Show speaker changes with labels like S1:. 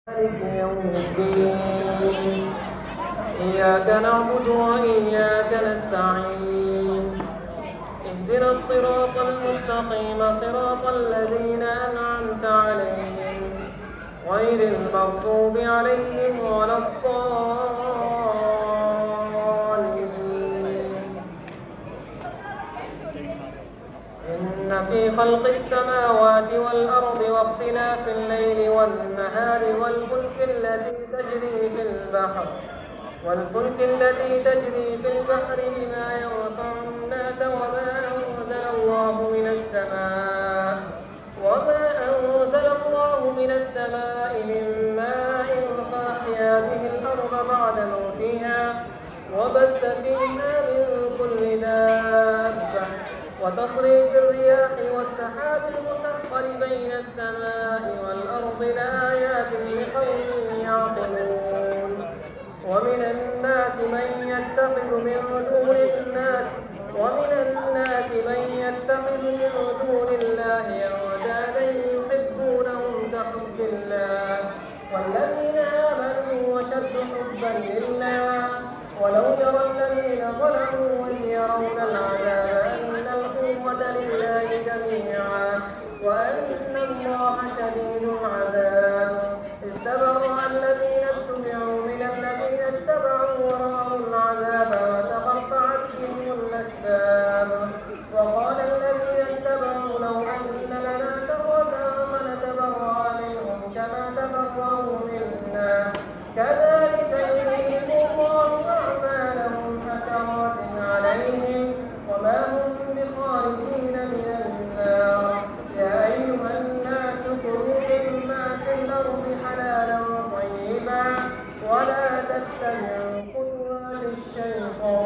S1: مالك يوم الدين. إياك نعبد وإياك نستعين. اهدنا الصراط المستقيم صراط الذين أنعمت عليهم غير المغضوب عليهم ولا الضالين. إن في خلق السماوات والأرض واختلاف الليل والنهار والفلك التي تجري في البحر بما ينفع الناس وما أنزل الله من السماء من ماء فأحيا به الأرض بعد موتها وبث فيها من كل دابة وتصريف الرياح والسحاب المسخر بين السماء والأرض لآيات لقوم يعقلون. ومن الناس من يتخذ من دون الله أندادا يحبونهم كحب الله والذين آمنوا أشد حبا لله ولو يرى الذين ظلموا إذ يرون العذاب أن القوة لله جميعا وأن الله شديد العذاب. استبرأ الذين اتبعوا من الذين اتبعوا ورأوا العذاب وتقطعت بهم الأسباب. وقال الذين اتبعوا لو أن لنا كرة فنتبرأ منهم كما تبرأوا منا كذلك يريهم الله أعمالهم حسرات عليهم وما هم بخارجين من النار. يا أيها الناس كلوا مما في الأرض حلالا طيبا ولا تتبعوا خطوات الشيطان